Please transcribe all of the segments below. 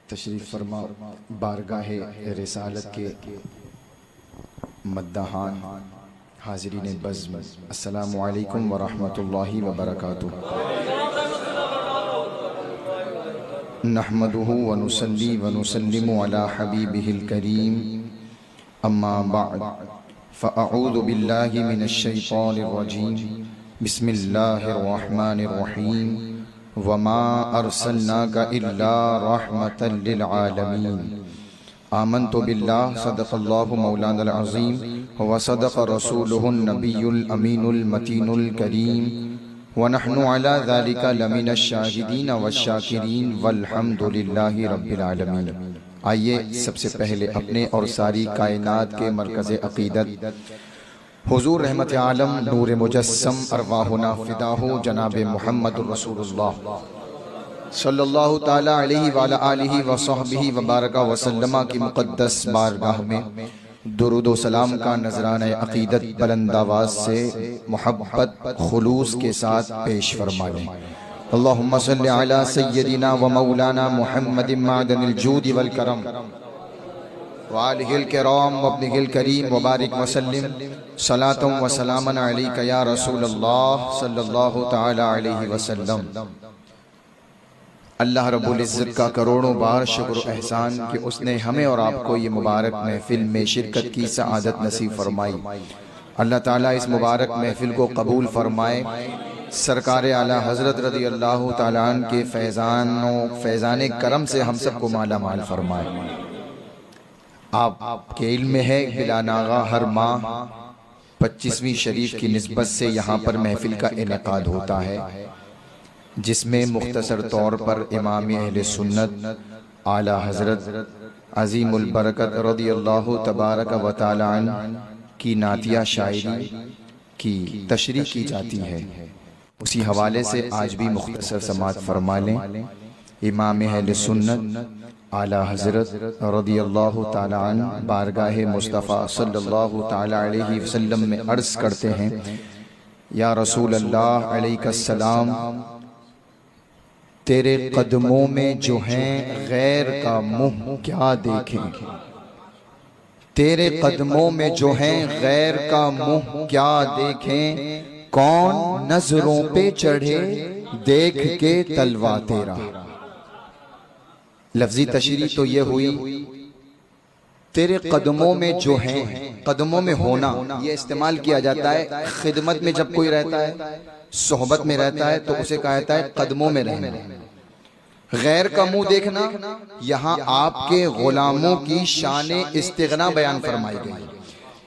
तशरीफ़ फरमा बारगाहे रिसालत के मद्दाहान हाज़रीन बज़्म, अस्सलामु अलैकुम व रहमतुल्लाहि व बरकातुहू। नहमदुहु व नुसल्ली व नुसल्लिमु अला हबीबिहिल करीम, अम्मा बअद, फ़अऊज़ु बिल्लाहि मिनश शैतानिर रजीम, बिस्मिल्लाहिर रहमानिर रहीम, वमा अरसलनाका इल्ला रहमतल लिल आलमीन। आमन्तु बिल्लाह सदक़ल्लाहु मौलानाल अज़ीम व सदक़ रसूलुहुन नबियुल अमीनुल मतीनुल करीम व नहनु अला ज़ालिका लमिनश शाहिदीन वश्शाकिरीन वल्हम्दुलिल्लाहि रब्बिल आलमीन। आइए सबसे पहले अपने और सारी कायनात के मरकज़ अक़ीदत हुज़ूर रहमत आलम नूर मुजस्सम अरवाहुना फ़िदाहु जनाब मुहम्मदुर रसूलुल्लाह सल्लल्लाहु ताला अलैहि व अला आलिहि व सहबिहि व बारका व सल्लमा की मुक़द्दस बारगाह में दुरूद व सलाम का नजराना अक़ीदत बुलंद आवाज़ से मोहब्बत खुलूस के साथ पेश फरमा लें। अल्लाहुम्मा सल्लि अला सय्यदिना व मौलाना मुहम्मदिन मादनिल जूदि वल करम व आलिहिल किराम व इब्निहिल करीम व बारिक व सल्लिम सलातन व सलामन अलैका या रसूलल्लाह सल्लल्लाहु ताला अलैहि वसल्लम। अल्लाह रब्बुल इज़्ज़त का करोड़ों बार शुक्र एहसान कि उसने हमें और आपको ये मुबारक महफिल में शिरकत की सआदत नसीब फरमाई। अल्लाह ताला इस मुबारक महफिल को कबूल फरमाए। सरकार आला हज़रत रज़ी अल्लाह ताला अन्हु के फैज़ान करम से हम सबको माला माल फरमाए। आपके इल्म में है बिला नागा हर माह 25वीं शरीफ की निस्बत से यहाँ पर महफिल का इनेकाद होता है, जिसमें मुख्तसर तौर पर इमाम अहले सुन्नत आला हज़रत अज़ीमुल बरकत रज़ियल्लाहु तबारक व तआला अन्हु की नातिया शायरी की तशरीह की जाती है। उसी हवाले से आज भी मुख्तसर समात फरमा लें। इमाम अहले सुन्नत आला हज़रत रज़ियल्लाहु तआला अन्हु बारगाहे मुस्तफ़ा सल्लल्लाहु तआला अलैहि वसल्लम में अर्ज़ करते हैं, या रसूल अल्लाह अलैहिस्सलाम, तेरे कदमों में जो हैं गैर का मुँह क्या देखें। तेरे कदमों में जो हैं गैर का मुँह क्या देखें, कौन नजरों पे चढ़े देख के तलवा तेरा। लफ्जी तशरीह तो ये हुई, तेरे कदमों में जो हैं, कदमों में होना ये इस्तेमाल किया जाता है खिदमत में। जब कोई रहता है सोहबत में रहता है तो उसे कहा जाता है कदमों में रहना। गैर का मुंह देखना, यहाँ आपके गुलामों की शान इस्तिगना बयान फरमाई गई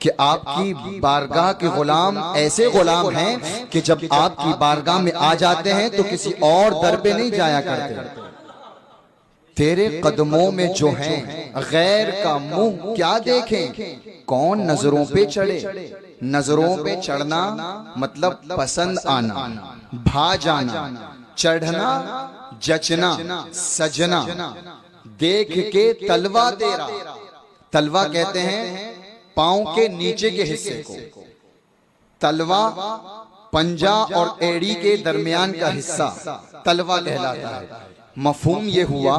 कि आपकी बारगाह के गुलाम ऐसे गुलाम हैं कि जब आपकी बारगाह में आ जाते हैं तो किसी और दर पे नहीं जाया करते। तेरे कदमों में जो हैं गैर का मुंह क्या देखें, कौन नजरों पे चढ़े। नजरों पे चढ़ना मतलब पसंद आना, भा जाना, चढ़ना, जचना, सजना। देख के तलवा तेरा, तलवा कहते हैं पांव के नीचे के हिस्से को। तलवा पंजा और एड़ी के दरमियान का हिस्सा तलवा कहलाता है। मफहूम ये हुआ,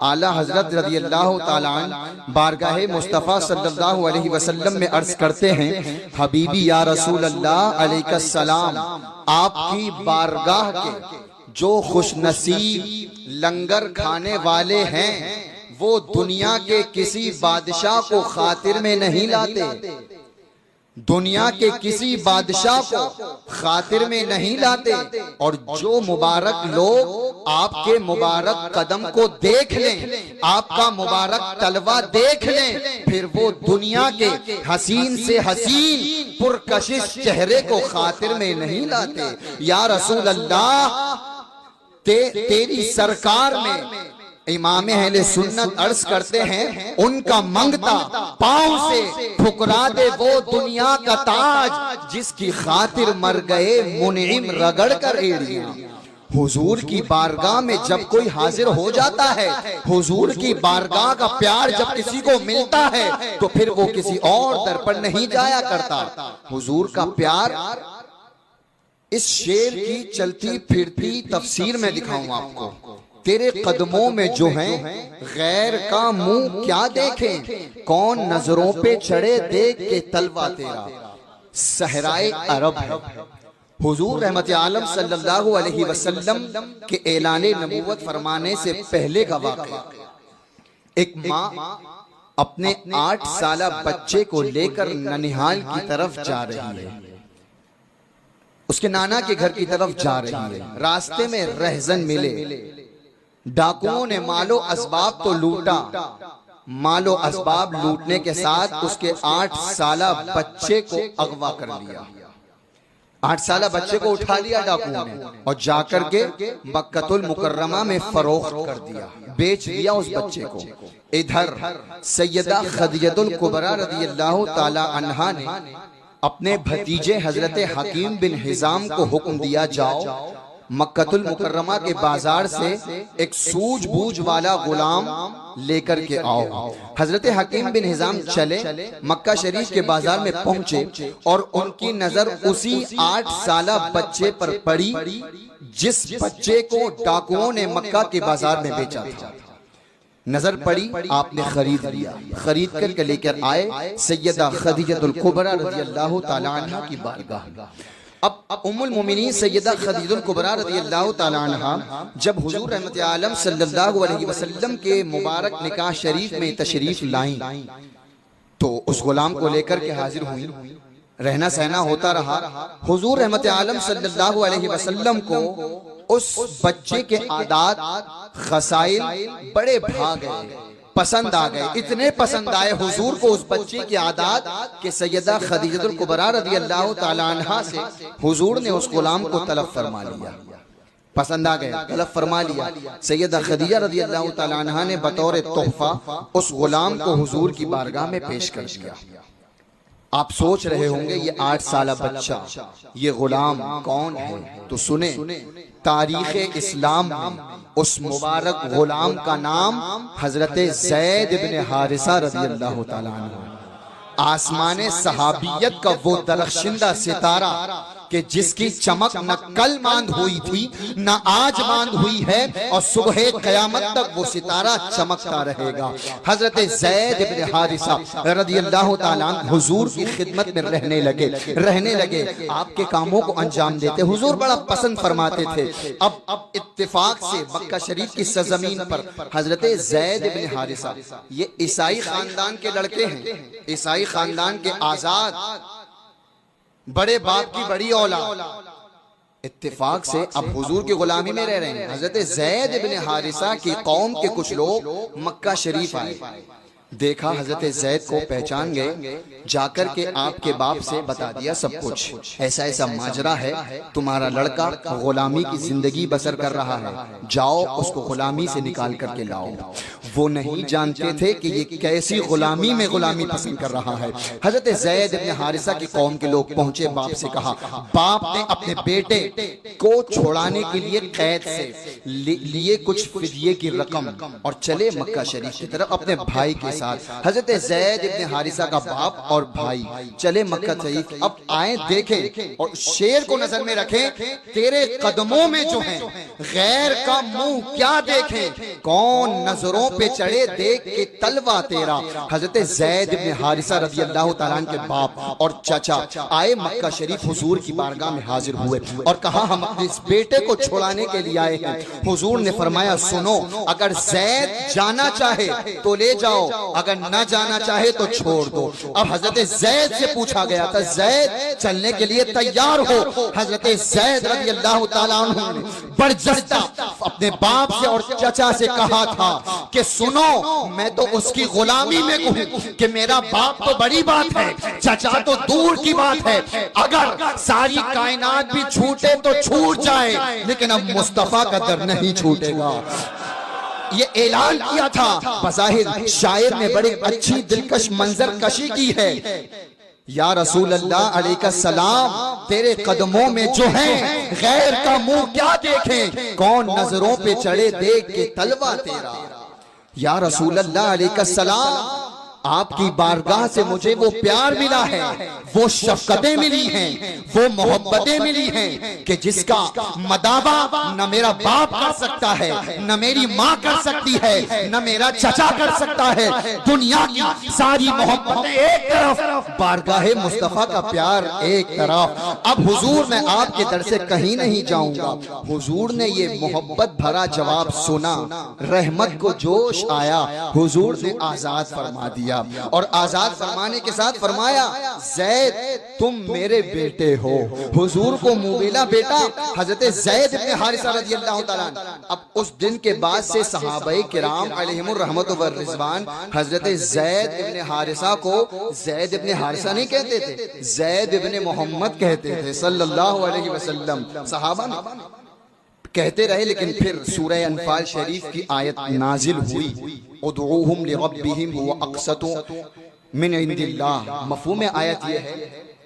आला हजरत रज़ियल्लाहु ताला अन्हु बारगाहे मुस्तफ़ा सल्लल्लाहु अलैहि वसल्लम में अर्ज करते हैं, हबीबी या रसूल अल्लाह अलैहिस्सलाम, आपकी बारगाह के जो खुशनसीब लंगर खाने वाले हैं वो दुनिया के किसी बादशाह को खातिर में नहीं लाते। दुनिया के किसी बादशाह को खातिर में नहीं लाते। और जो मुबारक लोग आपके मुबारक कदम को देख लें, आपका मुबारक तलवा देख लें, फिर वो दुनिया के हसीन से हसीन पुरकशिश चेहरे को खातिर में नहीं लाते। या रसूल अल्लाह, तेरी सरकार में इमाम अहले सुन्नत अर्ज करते हैं, उनका मंगता पांव से ठुकरा दे वो दुनिया का ताज, जिसकी खातिर मर गए मुनइम रगड़ कर एड़ियां। हुजूर की बारगाह में जब कोई हाजिर हो जाता है, हुजूर की बारगाह का प्यार जब किसी को मिलता है तो फिर वो किसी और दर पर नहीं जाया करता। हुजूर का प्यार इस शेर की चलती फिरती तफसीर में दिखाऊंगा आपको। तेरे कदमों में जो हैं गैर का मुंह क्या देखें, कौन नजरों पे चढ़े देख के तलवा तेरा। सहराए अरब है, हुजूर रहमत आलम सल्लल्लाहु अलैहि वसल्लम के ऐलाने नबूवत फरमाने से पहले का वाक़या। एक माँ अपने 8 साला बच्चे को लेकर ननिहाल की तरफ जा रही है, उसके नाना के घर की तरफ जा रही है। रास्ते में रहजन मिले, डाकुओं ने मालो असबाब तो लूटा, मालो असबाब लूटने के साथ उसके 8 साला बच्चे को अगवा कर लिया। 8 साला बच्चे को उठा लिया डाकुओं ने और जाकर के मक्कतुल मुकर्रमा में फरोख्त कर दिया, बेच दिया उस बच्चे को। इधर सैयदा खदीजतुल कुबरा रज़ियल्लाहु ताला अन्हा ने अपने भतीजे हजरत हकीम बिन हिजाम को हुक्म दिया, जाओ मक्कतुल मुकर्रमा के बाजार से एक सूझबूझ वाला गुलाम लेकर के आओ। हजरत हकीम बिन हिजाम चले, मक्का शरीफ के बाजार में पहुंचे और उनकी नजर उसी 8 साला बच्चे पर पड़ी जिस बच्चे को डाकुओं ने मक्का के बाजार में बेचा था। नजर पड़ी, आपने खरीद लिया, खरीद करके लेकर आए सैयदा खदीजतुल कुबरा रज़ियल्लाहु ताला अन्हा की बारगाह। अब उम्मुल मोमिनीन सैयदा खदीजतुल कुबरा रज़ियल्लाहु ताला अन्हा जब हुजूर रहमत आलम सल्लल्लाहु अलैहि वसल्लम के मुबारक निकाह शरीफ में तशरीफ लाईं तो उस गुलाम को लेकर के हाजिर हुई। रहना सहना होता रहा। हुजूर रहमत आलम सल्लल्लाहु अलैहि वसल्लम को उस बच्चे के आदात खसाइल बड़े भाग गए, पसंद आ गए। इतने पसंद आए हुजूर को उस बच्चे की आदात कि सैयदा खदीजतुल कुबरा रज़ियल्लाहु ताला अन्हा से हुजूर ने उस गुलाम को तलब फरमा लिया। पसंद आ गया, तलब फरमा लिया। सैयदा खदीजा रज़ियल्लाहु ताला अन्हा ने बतौर तोहफा उस गुलाम को हुजूर की बारगाह में पेश कर दिया। आप सोच रहे होंगे ये 8 साला बच्चा, ये गुलाम कौन है? तो सुने, तारीख इस्लाम में उस मुबारक गुलाम का नाम हजरत ज़ैद इब्न हारिसा रज़ियल्लाहु ताला अन्हु। आसमाने सहाबियत का वो दरख्शिंदा सितारा कि जिसकी चमक न कल मांद हुई थी न आज मांद हुई है और सुबह क़यामत तक वो सितारा चमकता रहेगा। हजरत ज़ैद इब्न हारिसा रज़ियल्लाहु ताला अन्हु हुजूर की खिदमत में रहने लगे, आपके कामों को अंजाम देते। हुजूर बड़ा पसंद फरमाते थे। अब इत्तेफाक से मक्का शरीफ की सरजमीन पर हजरत ज़ैद इब्न हारिसा, ये ईसाई खानदान के लड़के हैं, ईसाई खानदान के आजाद, बड़े बाप की बड़ी औलाद। इत्तेफाक से अब हुजूर की गुलामी में रह रहे हैं। हजरत ज़ैद इब्न हारिसा की कौम के कुछ लोग मक्का शरीफ आए, देखा हजरत ज़ैद को पहचान गए, जाकर के आपके बाप से बता दिया सब कुछ, ऐसा ऐसा माजरा है, तुम्हारा लड़का गुलामी की जिंदगी बसर कर रहा है, जाओ उसको गुलामी से निकाल करके लाओ। वो नहीं जानते थे कि ये कैसी गुलामी में गुलामी पसंद कर रहा है। हजरत ज़ैद इब्न हारिसा की कौम के लोग पहुंचे, बाप से कहा। बाप ने अपने बेटे को छोड़ाने के लिए कैद से लिए कुछ फिदिये की रकम और चले मक्का शरीफ की तरफ अपने भाई के साथ। हजरत ज़ैद इब्न हारिसा का बाप और भाई चले मक्का शरीफ। अब आए, देखें और शेर को नजर में रखें, तेरे कदमों में जो है गैर का मुंह क्या देखें, कौन नजरों पे चढ़े देख के तलवा तेरा। हजरत ज़ैद इब्न हारिसा रज़ियल्लाहु ताला अन्हु के बाप और चाचा आए मक्का शरीफ, हुजूर की बारगाह में हाजिर हुए और कहा हम अपने इस बेटे को छुड़ाने के लिए आए हैं। हुजूर ने फरमाया सुनो, अगर ज़ैद जाना चाहे तो ले जाओ, अगर न जाना चाहे तो छोड़ दो। अब हजरत ज़ैद से पूछा गया था, ज़ैद चलने के लिए तैयार हो? हजरत ज़ैद रज़ियल्लाहु ताला अन्हु ने बरजस्ता अपने बाप से और चाचा से कहा था कि सुनो, मैं तो उसकी गुलामी में हूं कि मेरा बाप तो बड़ी बात है, चाचा तो दूर की बात है। अगर सारी कायनात भी छूटे तो छूट जाए, लेकिन अब मुस्तफा का दर नहीं छूटेगा। ये ऐलान किया था। बज़ाहिर शायर ने बड़ी अच्छी दिलकश मंजर कशी की है। या रसूल अल्लाह अलैका सलाम, तेरे कदमों में जो है गैर का मुंह क्या देखें, कौन नजरों पे चढ़े देख के तलवा तेरा। या रसूल अल्लाह अलैका सलाम, आपकी बारगाह से मुझे वो प्यार मिला है, वो शफकतें मिली हैं, वो मोहब्बतें मिली हैं कि जिसका मदावा न मेरा बाप कर सकता है, न मेरी माँ कर सकती है, न मेरा चचा कर सकता है। दुनिया की सारी मोहब्बतें एक तरफ, बारगाह मुस्तफा का प्यार एक तरफ। अब हुजूर मैं आपके दर से कहीं नहीं जाऊंगा। हुजूर ने ये मोहब्बत भरा जवाब सुना, रहमत को जोश आया, हुजूर ने आजाद फरमा दिया। और आजाद फरमाने के साथ फरमाया, ज़ैद तुम मेरे बेटे हो। हुजूर को मुबीला बेटा हजरत ज़ैद इब्ने हारिसा रज़ियल्लाहु ताला। अब उस दिन के बाद से सहाबाए किराम अलैहिमुर रहमतु व रिज़वान हजरत ज़ैद इब्ने हारिसा को ज़ैद इब्ने हारिसा नहीं कहते थे, ज़ैद इब्ने मोहम्मद कहते थे सल्लल्लाहु अलैहि वसल्लम। सहाबा कहते रहे, लेकिन फिर सूरह अनफाल शरीफ की आयत नाजिल हुई, उदऊहुम लिरब्बिहिम हुवा अक़सतु मिन इंदिल्लाह। मफ़हूम आयत ये है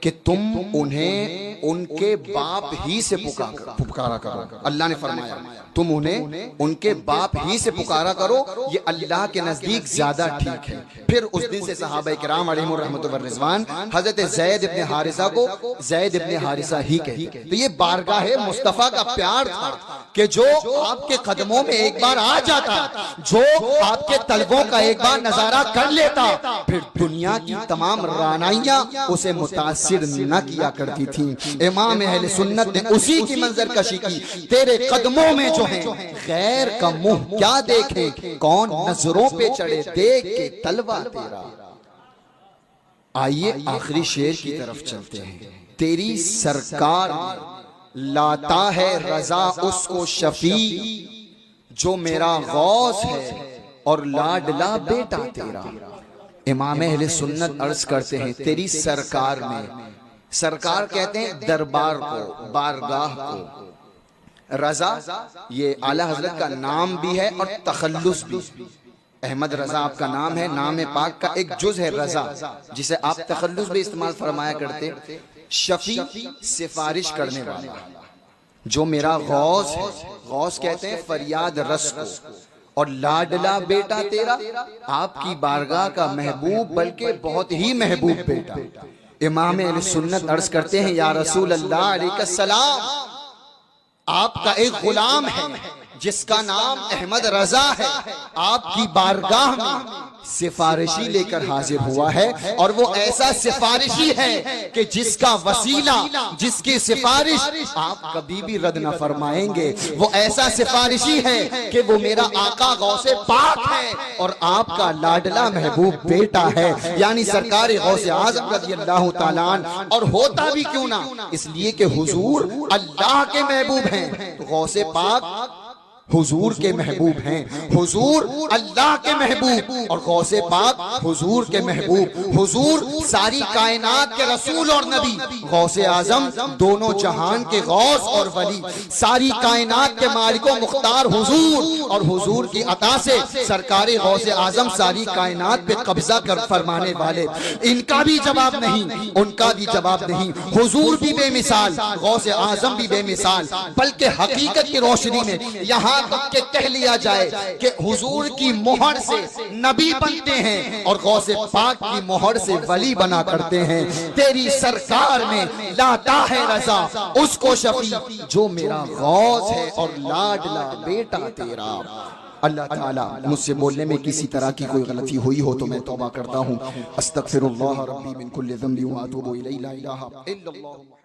कि तुम उन्हें उनके बाप ही से पुकारा करो। अल्लाह ने फरमाया तुम उन्हें उनके बाप ही से पुकारा करो, ये अल्लाह के नजदीक ज्यादा ठीक है। फिर उस दिन से सहाबाए किराम अलैहिमुर रहमतु व रिज़वान हजरत ज़ैद इब्ने हारिसा को ज़ैद इब्ने हारिसा ही कहते। तो ये बारगाह मुस्तफा का प्यार था कि जो आपके कदमों में एक बार आ जाता, जो आपके तलबों का एक बार नजारा कर लेता, फिर दुनिया की तमाम रानाइयां उसे मुतासिर न किया करती थी। इमाम अहले सुन्नत ने उसी की मंजर कशी की, तेरे कदमों में जो है गैर का मुंह क्या देखे, कौन नजरों पे चढ़े, देख के तलवा तेरा। आइए आखिरी शेर की तरफ चलते हैं। तेरी सरकार लाता है रजा उसको शफी, जो मेरा गौस है और लाडला बेटा तेरा। इमाम अहले सुन्नत अर्ज करते हैं तेरी सरकार में, सरकार कहते हैं दरबार को, बारगाह को। रजा ये आला हजरत का नाम भी है और तखल्लुस भी। अहमद रजा आपका नाम है, नाम पाक का एक जुज है रजा, जिसे आप तखल्लुस भी इस्तेमाल फरमाया करते। शफी सिफारिश करने वाला, जो मेरा गौस है, गौस कहते हैं फरियाद रस को, और लाडला बेटा तेरा, आपकी बारगाह का महबूब, बल्कि बहुत ही महबूब बेटा। इमाम अहले सुन्नत अर्ज करते हैं या रसूल अल्लाह अलैहिस्सलाम, आपका एक गुलाम है जिसका नाम अहमद रजा है, आपकी बारगाह में सिफारिशी लेकर हाजिर हुआ है, और वो ऐसा सिफारिशी है कि जिसका वसीला, जिसकी सिफारिश आप कभी भी रद्द न फरमाएंगे। वो ऐसा सिफारिशी है कि वो मेरा आका गौसे पाक है और आपका लाडला महबूब बेटा है, यानी सरकार गौसे आज़म रज़ियल्लाहु ताला अन्हु। और होता भी क्यों ना, इसलिए कि हुजूर अल्लाह के महबूब हैं, तो गौसे पाक हुजूर के महबूब हैं, हुजूर अल्लाह के महबूब और गौसे पाक हुजूर के महबूब। हुजूर सारी कायनात के रसूल और नबी, गौसे आजम दोनों जहान के गौस और वली, सारी कायनात के मालिको मुख्तार हुजूर, और हुजूर की अता से सरकार गौसे आजम सारी कायनात पे कब्जा कर फरमाने वाले। इनका भी जवाब नहीं, उनका भी जवाब नहीं। हुजूर भी बेमिसाल, गौसे आजम भी बेमिसाल, बल्कि हकीकत की रोशनी में यहाँ तक के कह लिया जाए कि हुजूर की मोहर से नबी बनते हैं और गौसे पाक की मोहर से वली बना करते हैं। तेरी सरकार में लाता है रजा उसको शफी, जो मेरा गौस है और लाडला बेटा तेरा। अल्लाह ताला मुझसे बोलने में किसी तरह की कोई गलती हुई हो तो मैं तौबा करता हूँ। अस्तगफिरुल्लाह रब्बी मिन कुल्लि ज़ंबि व अतूबु इलैहि, ला इलाहा इल्लल्लाह।